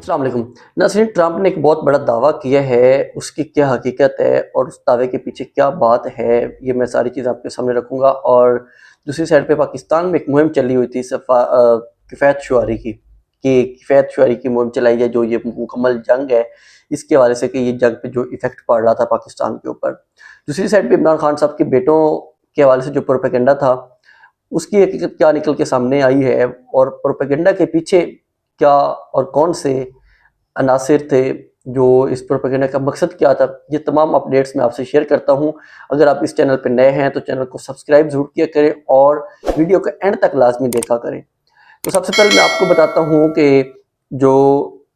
अस्सलाम वालेकुम। नाज़रीन, ट्रंप ने एक बहुत बड़ा दावा किया है, उसकी क्या हकीकत है और उस दावे के पीछे क्या बात है, ये मैं सारी चीज़ आपके सामने रखूँगा। और दूसरी साइड पे पाकिस्तान में एक मुहिम चली हुई थी किफ़ायत शुआरी की, कि किफ़ायत शुआरी की मुहिम चलाई है, जो ये मुकम्मल जंग है, इसके हवाले से कि ये जंग पे जो इफ़ेक्ट पड़ रहा था पाकिस्तान के ऊपर। दूसरी साइड पे इमरान खान साहब के बेटों के हवाले से जो प्रोपेगेंडा था, उसकी हकीकत क्या निकल के सामने आई है और प्रोपेगेंडा के पीछे क्या और कौन से अनासिर थे, जो इस प्रोपेगेंडा का मकसद क्या था, ये तमाम अपडेट्स मैं आपसे शेयर करता हूँ। अगर आप इस चैनल पर नए हैं तो चैनल को सब्सक्राइब ज़रूर किया करें और वीडियो का एंड तक लाजमी देखा करें। तो सबसे पहले मैं आपको बताता हूँ कि जो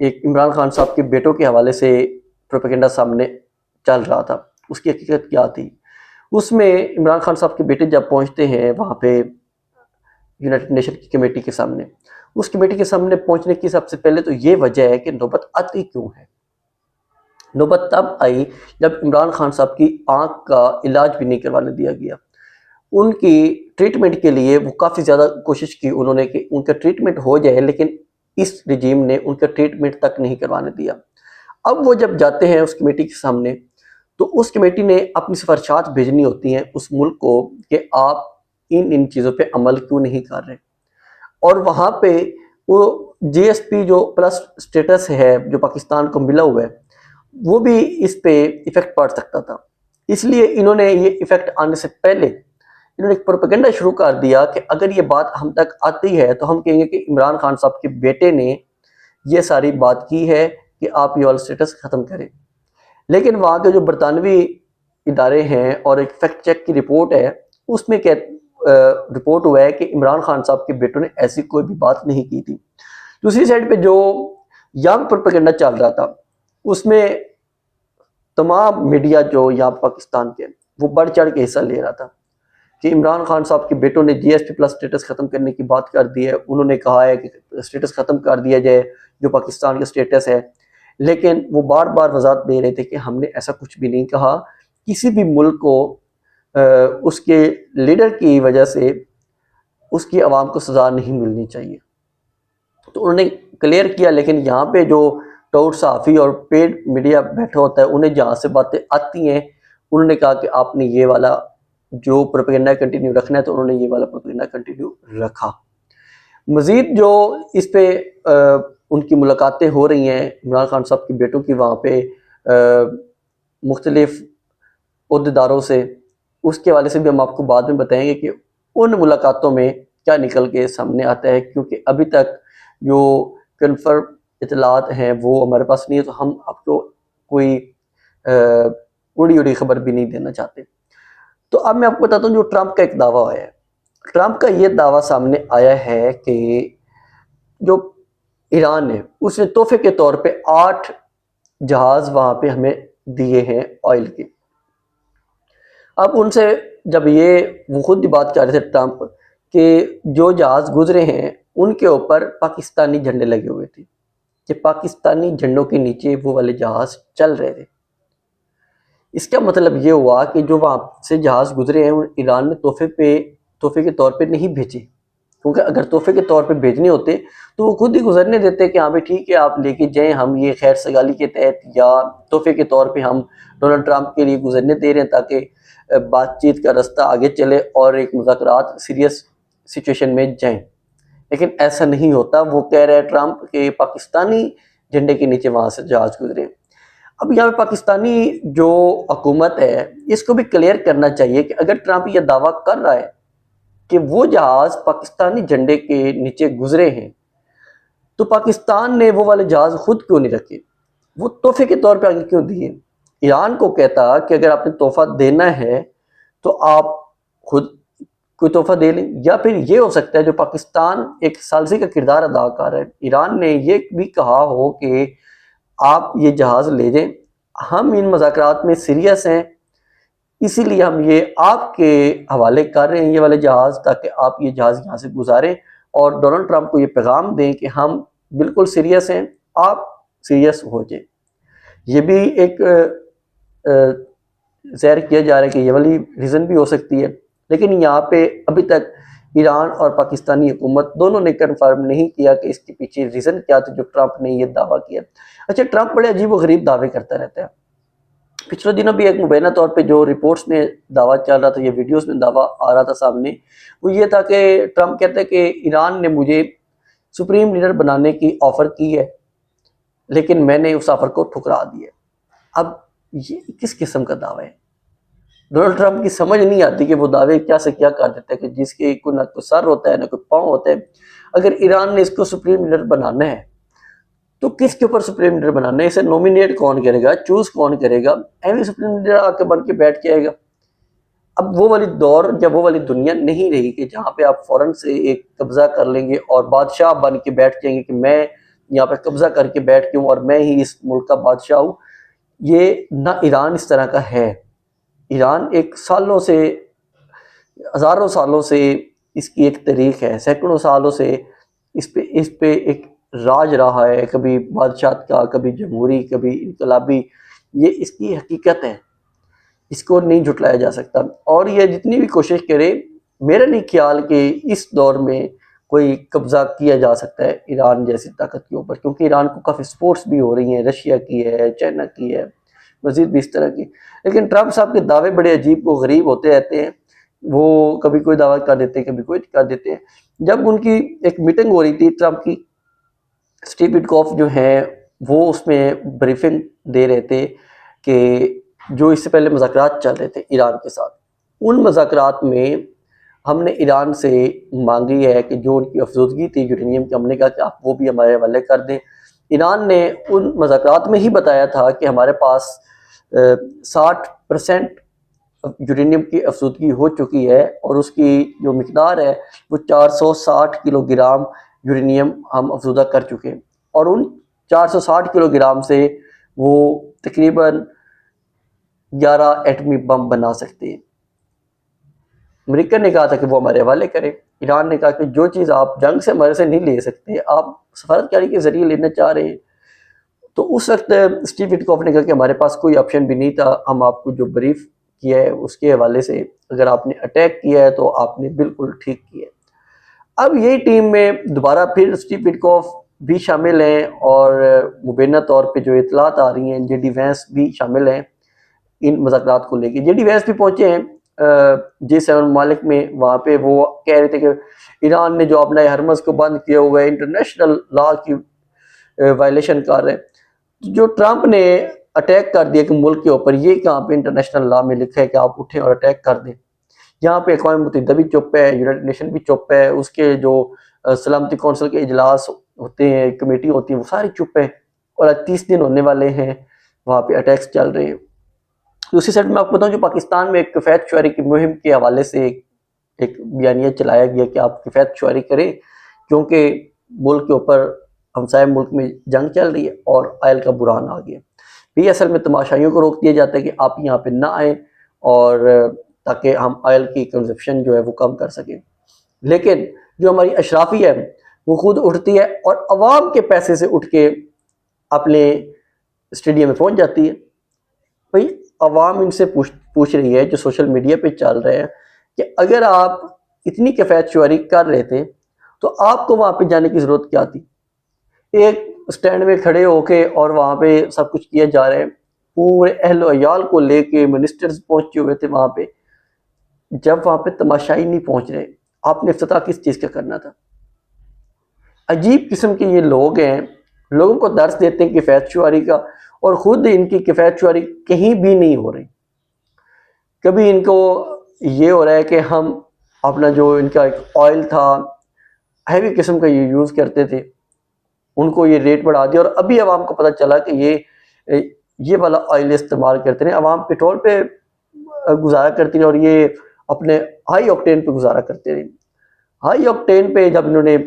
एक इमरान खान साहब के बेटों के हवाले से प्रोपेगेंडा सामने चल रहा था, उसकी हकीकत क्या थी। उसमें इमरान खान साहब के बेटे जब पहुँचते हैं वहाँ पे यूनाइटेड नेशन की कमेटी के सामने, उस कमेटी के सामने पहुंचने की सबसे पहले तो ये वजह है कि नौबत आती क्यों है। नौबत तब आई जब इमरान खान साहब की आंख का इलाज भी नहीं करवाने दिया गया। उनकी ट्रीटमेंट के लिए वो काफ़ी ज़्यादा कोशिश की उन्होंने कि उनका ट्रीटमेंट हो जाए, लेकिन इस रिजीम ने उनका ट्रीटमेंट तक नहीं करवाने दिया। अब वो जब जाते हैं उस कमेटी के सामने, तो उस कमेटी ने अपनी सिफारिशात भेजनी होती हैं उस मुल्क को कि आप इन इन चीज़ों पे अमल क्यों नहीं कर रहे। और वहाँ पे वो जीएसपी जो प्लस स्टेटस है जो पाकिस्तान को मिला हुआ है, वो भी इस पे इफ़ेक्ट पड़ सकता था। इसलिए इन्होंने ये इफ़ेक्ट आने से पहले इन्होंने एक प्रोपेगेंडा शुरू कर दिया कि अगर ये बात हम तक आती है तो हम कहेंगे कि इमरान खान साहब के बेटे ने ये सारी बात की है कि आप ये वाला स्टेटस ख़त्म करें। लेकिन वहाँ के जो बरतानवी इदारे हैं और एक फैक्ट चेक की रिपोर्ट है, उसमें क्या रिपोर्ट हुआ है कि इमरान खान साहब के बेटों ने ऐसी कोई भी बात नहीं की थी। दूसरी साइड पे जो यंग प्रोपेगेंडा चल रहा था, उसमें तमाम मीडिया जो यहाँ पाकिस्तान के, वो बढ़ चढ़ के हिस्सा ले रहा था कि इमरान खान साहब के बेटों ने जीएसपी प्लस स्टेटस ख़त्म करने की बात कर दी है। उन्होंने कहा है कि स्टेटस ख़त्म कर दिया जाए जो पाकिस्तान का स्टेटस है, लेकिन वो बार बार वजाहत दे रहे थे कि हमने ऐसा कुछ भी नहीं कहा। किसी भी मुल्क को उसके लीडर की वजह से उसकी आवाम को सज़ा नहीं मिलनी चाहिए, तो उन्होंने क्लियर किया। लेकिन यहाँ पे जो टाउट सहाफ़ी और पेड मीडिया बैठा होता है, उन्हें जहाँ से बातें आती हैं, उन्होंने कहा कि आपने ये वाला जो प्रोपेगेंडा कंटिन्यू रखना है, तो उन्होंने ये वाला प्रोपेगेंडा कंटिन्यू रखा। मज़ीद जो इस पे उनकी मुलाकातें हो रही हैं इमरान खान साहब के बेटों की वहाँ पे मुख्तलिफ़ ओहदेदारों से, उसके हवाले से भी हम आपको बाद में बताएंगे कि उन मुलाकातों में क्या निकल के सामने आता है, क्योंकि अभी तक जो कन्फर्म इतलात हैं वो हमारे पास नहीं है, तो हम आपको कोई उड़ी उड़ी खबर भी नहीं देना चाहते। तो अब मैं आपको बताता हूँ जो ट्रंप का एक दावा आया है। ट्रंप का ये दावा सामने आया है कि जो ईरान है उसने तोहफे के तौर पे 8 जहाज वहाँ पे हमें दिए हैं ऑयल के। अब उनसे जब ये वो खुद ही बात कर रहे थे ट्रंप कि जो जहाज गुजरे हैं उनके ऊपर पाकिस्तानी झंडे लगे हुए थे, कि पाकिस्तानी झंडों के नीचे वो वाले जहाज चल रहे थे। इसका मतलब ये हुआ कि जो वहाँ से जहाज गुजरे हैं ईरान ने तोहफे के तौर पे नहीं भेजे, क्योंकि अगर तोहफे के तौर पे भेजने होते तो वो खुद ही गुजरने देते कि हाँ भाई ठीक है आप लेके जाएं, हम ये खैर सगाली के तहत या तोहफे के तौर पे हम डोनाल्ड ट्रंप के लिए गुजरने दे रहे हैं, ताकि बातचीत का रास्ता आगे चले और एक मुज़ाकरात सीरियस सिचुएशन में जाएं। लेकिन ऐसा नहीं होता। वो कह रहे हैं ट्रंप के पाकिस्तानी झंडे के नीचे वहाँ से जहाज गुजरे। अब यहाँ पे पाकिस्तानी जो हुकूमत है इसको भी क्लियर करना चाहिए कि अगर ट्रंप ये दावा कर रहा है कि वो जहाज पाकिस्तानी झंडे के नीचे गुजरे हैं, तो पाकिस्तान ने वो वाले जहाज खुद क्यों नहीं रखे, वो तोहफे के तौर पे आगे क्यों दिए। ईरान को कहता कि अगर आपने तोहफा देना है तो आप खुद कोई तोहफा दे लें, या फिर ये हो सकता है जो पाकिस्तान एक सालसी का किरदार अदा कर रहा है, ईरान ने ये भी कहा हो कि आप ये जहाज ले जाएं, हम इन मुज़ाकरात में सीरियस हैं, इसीलिए हम ये आपके हवाले कर रहे हैं ये वाले जहाज़, ताकि आप ये जहाज़ यहाँ से गुजारें और डोनाल्ड ट्रंप को ये पैगाम दें कि हम बिल्कुल सीरियस हैं, आप सीरियस हो जाए। ये भी एक ज़ाहिर किया जा रहा है कि ये वाली रीज़न भी हो सकती है। लेकिन यहाँ पे अभी तक ईरान और पाकिस्तानी हुकूमत दोनों ने कन्फर्म नहीं किया कि इसके पीछे रीज़न क्या था जो ट्रंप ने ये दावा किया। अच्छा, ट्रंप बड़े अजीब व गरीब दावे करता रहता है। पिछले दिनों भी एक मुबैना तौर पे जो रिपोर्ट्स में दावा चल रहा था, ये वीडियोस में दावा आ रहा था सामने, वो ये था कि ट्रंप कहते हैं कि ईरान ने मुझे सुप्रीम लीडर बनाने की ऑफ़र की है, लेकिन मैंने उस ऑफ़र को ठुकरा दिया। अब ये किस किस्म का दावा है? डोनाल्ड ट्रंप की समझ नहीं आती कि वो दावे क्या से क्या कर देता है कि जिसके को ना कोई सर होता है ना कोई पाँव होता है। अगर ईरान ने इसको सुप्रीम लीडर बनाना है तो किसके ऊपर सुप्रीम लीडर बनाना है? इसे नॉमिनेट कौन करेगा, चूज कौन करेगा? एवं सुप्रीम लीडर आके बन के बैठ जाएगा। अब वो वाली दौर या वो वाली दुनिया नहीं रही कि जहाँ पे आप फौरन से एक कब्जा कर लेंगे और बादशाह बन के बैठ जाएंगे कि मैं यहाँ पे कब्जा करके बैठ के हूँ और मैं ही इस मुल्क का बादशाह हूँ। ये ना ईरान इस तरह का है। ईरान एक सालों से, हज़ारों सालों से इसकी एक तारीख है, सैकड़ों सालों से इस पे एक राज रहा है, कभी बादशाह का, कभी जमहूरी, कभी इनकलाबी। ये इसकी हकीकत है, इसको नहीं झुटलाया जा सकता। और ये जितनी भी कोशिश करे, मेरा नहीं ख्याल कि इस दौर में कोई कब्जा किया जा सकता है ईरान जैसी ताकत के ऊपर, क्योंकि ईरान को काफ़ी सपोर्ट्स भी हो रही हैं, रशिया की है, चाइना की है, मजीद भी इस तरह की। लेकिन ट्रंप साहब के दावे बड़े अजीब व गरीब होते रहते हैं। वो कभी कोई दावा कर देते हैं, कभी कोई कर देते हैं। जब उनकी एक मीटिंग हो रही थी ट्रंप की, स्टीव विटकॉफ जो हैं वो उसमें ब्रीफिंग दे रहे थे कि जो इससे पहले मुज़ाकरात चल रहे थे ईरान के साथ, उन मुज़ाकरात में हमने ईरान से मांगी है कि जो उनकी अफजूदगी थी यूरेनियम की, हमने कहा कि आप वो भी हमारे हवाले कर दें। ईरान ने उन मुज़ाकरात में ही बताया था कि हमारे पास 60% यूरेनियम की अफजूदगी हो चुकी है और उसकी जो मिकदार है वो 460 किलोग्राम यूरेनियम हम अफजूदा कर चुके हैं। और उन 460 किलोग्राम से वो तकरीबन 11 एटमी बम बना सकते हैं। अमेरिका ने कहा था कि वो हमारे हवाले करें। ईरान ने कहा कि जो चीज़ आप जंग से हमारे से नहीं ले सकते, आप सफारतकारी के ज़रिए लेना चाह रहे हैं। तो उस वक्त स्टीव विटकॉफ ने कहा कि हमारे पास कोई ऑप्शन भी नहीं था, हम आपको जो ब्रीफ किया है उसके हवाले से, अगर आपने अटैक किया है तो आपने बिल्कुल ठीक किया है। अब यही टीम में दोबारा फिर स्टीव विटकॉफ भी शामिल हैं और मुबैना तौर पे जो इतलात आ रही हैं, जेडी वैंस भी शामिल हैं इन मुज़ाकरात को लेके। जेडी वैंस भी पहुंचे हैं G7 ममालिक में। वहाँ पे वो कह रहे थे कि ईरान ने जो अपना हरमज़ को बंद किया हुआ है, इंटरनेशनल लॉ की वायलेशन कर रहे हैं। जो ट्रंप ने अटैक कर दिया कि मुल्क के ऊपर, ये कहाँ पे इंटरनेशनल लॉ में लिखा है कि आप उठें और अटैक कर दें? यहाँ पे अक़वाम मुत्तहिदा भी चुप है, यूनाइटेड नेशन भी चुप है, उसके जो सलामती कौंसिल के इजलास होते हैं, कमेटी होती है, वो सारी चुप है। और आज 30 दिन होने वाले हैं, वहाँ पे अटैक्स चल रहे हैं। दूसरी साइड में आपको बताऊँ, जो पाकिस्तान में एक किफ़ायत शुआरी की मुहिम के हवाले से एक बयानिया चलाया गया कि आप किफ़ायत शुआरी करें, क्योंकि मुल्क के ऊपर, हमसाया मुल्क में जंग चल रही है और आयल का बुरान आ गया। ये असल में तमाशाइयों को रोक दिया जाता है कि आप यहाँ पे ना आएँ, और ताकि हम आयल की कंजप्शन जो है वो कम कर सकें। लेकिन जो हमारी अशराफी है वो खुद उठती है और अवाम के पैसे से उठ के अपने स्टेडियम में पहुँच जाती है। भाई, अवाम इनसे पूछ रही है, जो सोशल मीडिया पे चल रहे हैं, कि अगर आप इतनी किफ़ायत शुआरी कर रहे थे तो आपको वहाँ पे जाने की ज़रूरत क्या थी? एक स्टैंड में खड़े होके और वहाँ पे सब कुछ किया जा रहा है। पूरे अहल अयाल को लेके मिनिस्टर्स पहुँचे हुए थे वहाँ पे। जब वहाँ पे तमाशाई नहीं पहुँच रहे, आपने इफ्तिताह किस चीज़ का करना था? अजीब किस्म के ये लोग हैं, लोगों को दर्स देते हैं किफ़ायत शुआरी का, और ख़ुद इनकी किफ़ायत शुआरी कहीं भी नहीं हो रही। कभी इनको ये हो रहा है कि हम अपना जो इनका एक ऑयल था, हैवी किस्म का ये यूज़ करते थे, उनको ये रेट बढ़ा दिया, और अभी आवाम को पता चला कि ये वाला ऑयल इस्तेमाल करते हैं। आवाम पेट्रोल पे गुजारा करती है और ये अपने हाई ऑक्टेन पे गुजारा करते रहे। हाई ऑक्टेन पे जब इन्होंने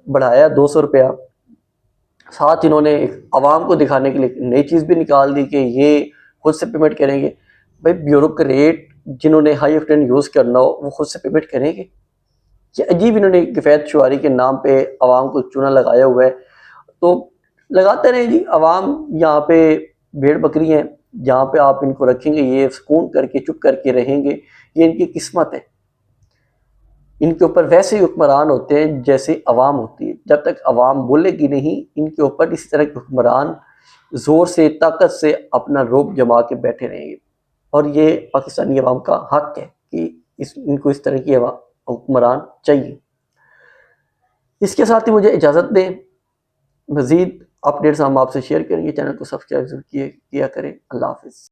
बढ़ाया 200 रुपया, साथ इन्होंने आवाम को दिखाने के लिए नई चीज़ भी निकाल दी कि ये खुद से पेमेंट करेंगे। भाई, ब्यूरोक्रेट जिन्होंने हाई ऑक्टेन यूज़ करना हो वो खुद से पेमेंट करेंगे? ये अजीब इन्होंने किफ़ायत शुआरी के नाम पे आवाम को चूना लगाया हुआ है। तो लगाते रहे जी, आवाम यहाँ पे भेड़ बकरी हैं, जहाँ पे आप इनको रखेंगे ये सुकून करके चुप करके रहेंगे, ये इनकी किस्मत है। इनके ऊपर वैसे ही हुक्मरान होते हैं जैसे अवाम होती है। जब तक अवाम बोलेगी नहीं, इनके ऊपर इसी तरह के हुक्मरान ज़ोर से, ताकत से अपना रोब जमा के बैठे रहेंगे। और ये पाकिस्तानी अवाम का हक है कि इनको इस तरह की हुक्मरान चाहिए। इसके साथ ही मुझे इजाज़त दें। मज़ीद अपडेट्स हम आपसे शेयर करेंगे। चैनल को सब्सक्राइब किया करें। अल्लाह हाफ़िज़।